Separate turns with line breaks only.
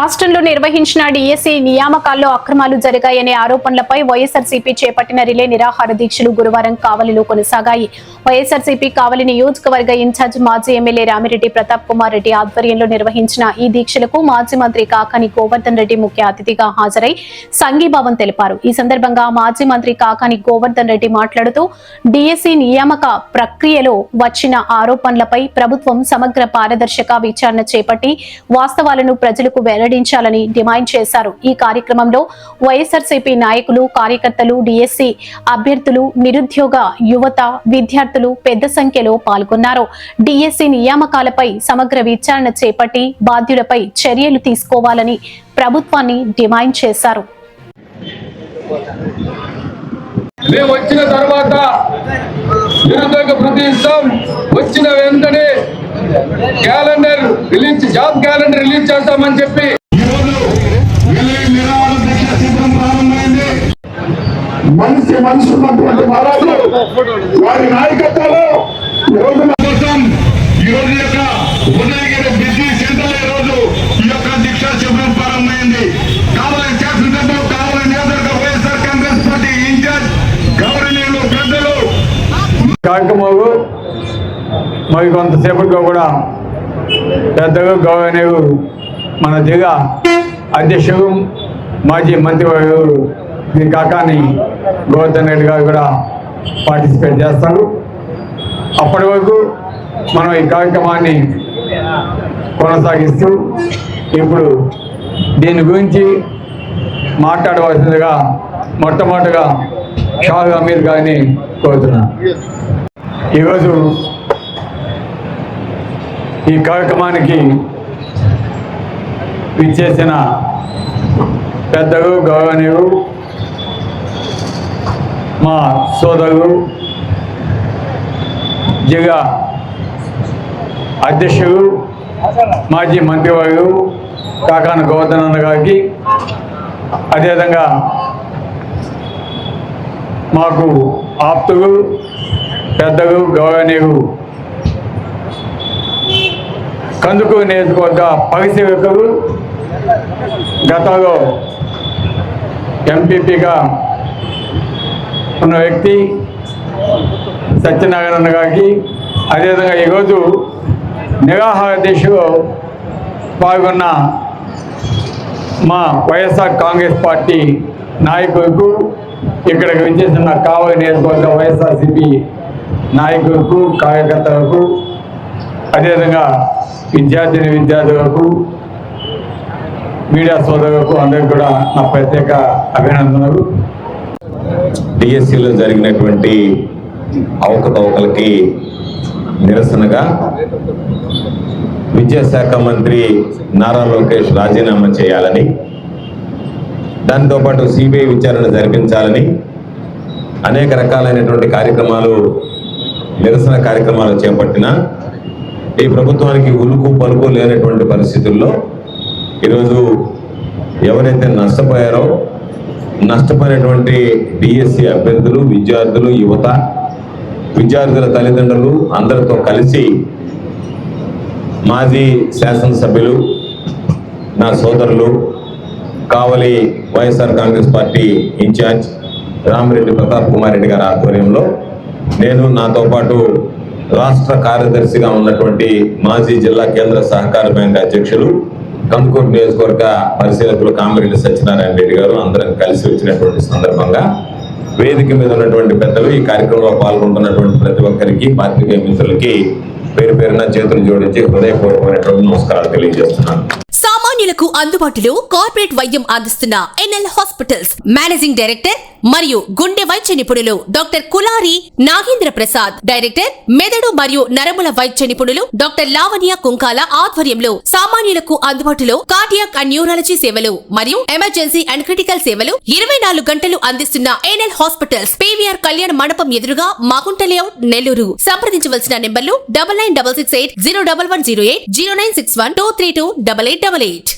రాష్ట్రంలో నిర్వహించిన డిఎస్సి నియామకాల్లో అక్రమాలు జరిగాయనే ఆరోపణలపై వైఎస్ఆర్సీపీ చేపట్టిన రిలే నిరాహార దీక్షలు గురువారం కావలిలో కొనసాగాయి. వైఎస్ఆర్సీపీ కావలి నియోజకవర్గ ఇన్ఛార్జ్ మాజీ ఎమ్మెల్యే రామిరెడ్డి ప్రతాప్ కుమార్ రెడ్డి ఆధ్వర్యంలో నిర్వహించిన ఈ దీక్షలకు మాజీ మంత్రి కాకాని గోవర్ధన్ రెడ్డి ముఖ్య అతిథిగా హాజరై సంఘీభావం తెలిపారు. ఈ సందర్భంగా మాజీ మంత్రి కాకాని గోవర్ధన్ రెడ్డి మాట్లాడుతూ డిఎస్సి నియామక ప్రక్రియలో వచ్చిన ఆరోపణలపై ప్రభుత్వం సమగ్ర పారదర్శక విచారణ చేపట్టి వాస్తవాలను ప్రజలకు వెల్లడించాలని డిమాండ్ చేశారు. ఈ కార్యక్రమంలో వైఎస్ఆర్సీపీ నాయకులు, కార్యకర్తలు, డిఎస్సి అభ్యర్థులు, నిరుద్యోగ యువత, విద్యార్థులు పెద్ద సంఖ్యలో పాల్గొన్నారు. డిఎస్సి నియామకాలపై సమగ్ర విచారణ చేపట్టి బాధ్యులపై చర్యలు తీసుకోవాలని ప్రభుత్వాన్ని డిమాండ్ చేశారు.
మేము వచ్చిన తర్వాత నిరుద్యోగ వృద్ధి ఇస్తాం, వచ్చిన వెంటనే calendar release, job calendar release చేస్తామని చెప్పి
మనిషి ఉన్నటువంటి మహారాజు వారి నాయకత్వంలో ఉదయగిరి బిజీ సెంటర్ ఈ రోజు ఈ యొక్క దీక్షా శిబిరం ప్రారంభమైంది. కావలి శాసనసభ్యులు, కావలి నియోజకవర్గ వైఎస్ఆర్ కాంగ్రెస్ పార్టీ ఇన్ఛార్జ్ గౌరవనీయులు పెద్దలు
కార్యక్రమాలు మరి కొంతసేపట్లో కూడా పెద్దగా గౌరవనీయులు మన జిల్లా అధ్యక్షుడు మాజీ మంత్రివర్యులు శ్రీ కాకాని గోవర్ధన్ రెడ్డి గారు కూడా పార్టిసిపేట్ చేస్తారు. అప్పటి వరకు మనం ఈ కార్యక్రమాన్ని కొనసాగిస్తూ ఇప్పుడు దీని గురించి మాట్లాడవలసిందిగా మొట్టమొదటిగా షాహ్ అమీర్ గారిని కోరుతున్నాను. ఈరోజు ఈ కార్యక్రమానికి విచ్చేసిన పెద్దలు, గౌరవనీయులు, మా సోదరులు, జిల్లా అధ్యక్షుడు, మాజీ మంత్రివర్యులు కాకాని గోవర్ధన్ అన్న గారికి, అదేవిధంగా మాకు ఆప్తులు, పెద్దలు, గౌరవనీయులు, కందుకూరు నియోజకవర్గ పరిశీలకులు, గతంలో ఎంపీపీగా ఉన్న వ్యక్తి సత్యనారాయణ గారికి, అదేవిధంగా ఈరోజు నిరాహార దీక్షలో పాల్గొన్న మా వైఎస్ఆర్ కాంగ్రెస్ పార్టీ నాయకులకు, ఇక్కడికి విచ్చేసిన కావలి నియోజకవర్గ వైఎస్ఆర్సీపీ నాయకులకు, కార్యకర్తలకు, అదేవిధంగా విద్యార్థులకు, మీడియా సోదరులకు అందరికీ కూడా నా ప్రత్యేక అభినందనలు.
డిఎస్సిలో జరిగినటువంటి అవకతవకలకి నిరసనగా విద్యాశాఖ మంత్రి నారా లోకేష్ రాజీనామా చేయాలని, దాంతోపాటు సిబిఐ విచారణ జరిపించాలని అనేక రకాలైనటువంటి కార్యక్రమాలు, నిరసన కార్యక్రమాలు చేపట్టిన ఈ ప్రభుత్వానికి ఉలుకు పలుకు లేనటువంటి పరిస్థితుల్లో ఈరోజు ఎవరైతే నష్టపోయారో, నష్టపోయినటువంటి డిఎస్సి అభ్యర్థులు, విద్యార్థులు, యువత, విద్యార్థుల తల్లిదండ్రులు అందరితో కలిసి మాజీ శాసనసభ్యులు, నా సోదరులు, కావలి వైఎస్ఆర్ కాంగ్రెస్ పార్టీ ఇన్ఛార్జ్ రామిరెడ్డి ప్రతాప్ కుమార్ రెడ్డి గారి ఆధ్వర్యంలో నేను, నాతో పాటు రాష్ట్ర కార్యదర్శిగా ఉన్నటువంటి మాజీ జిల్లా కేంద్ర సహకార బ్యాంక్ అధ్యక్షులు, కందుకూరు నియోజకవర్గ పరిశీలకులు కామిరెడ్డి సత్యనారాయణ రెడ్డి గారు అందరం కలిసి వచ్చినటువంటి సందర్భంగా వేదిక మీద ఉన్నటువంటి పెద్దలు, ఈ కార్యక్రమంలో పాల్గొంటున్నటువంటి ప్రతి ఒక్కరికి, పాత్రికేయ మిత్రులకి పేరు పేరున చేతులు జోడించి హృదయపూర్వకమైనటువంటి నమస్కారాలు తెలియజేస్తున్నాను.
సామాన్యులకు అందుబాటులో కార్పొరేట్ వైద్యం అందిస్తున్న ఎన్ఎల్ హాస్పిటల్స్ మేనేజింగ్ డైరెక్టర్ మరియు గుండె వైద్య నిపుణులు డాక్టర్ కులారి నాగేంద్ర ప్రసాద్, డైరెక్టర్ మెదడు మరియు నరముల వైద్య నిపుణులు డాక్టర్ లావణ్య కుంకాల ఆధ్వర్యంలో సామాన్యులకు అందుబాటులో కార్డియాక్ అండ్ న్యూరాలజీ సేవలు మరియు ఎమర్జెన్సీ అండ్ క్రిటికల్ సేవలు 24 గంటలు అందిస్తున్న ఎన్ఎల్ హాస్పిటల్స్, పీవీఆర్ కళ్యాణ మండపం ఎదురుగా మాగుంట లేఅవుట్, నెల్లూరు. సంప్రదించవలసిన నెంబర్లు 9966801108, 0961232888.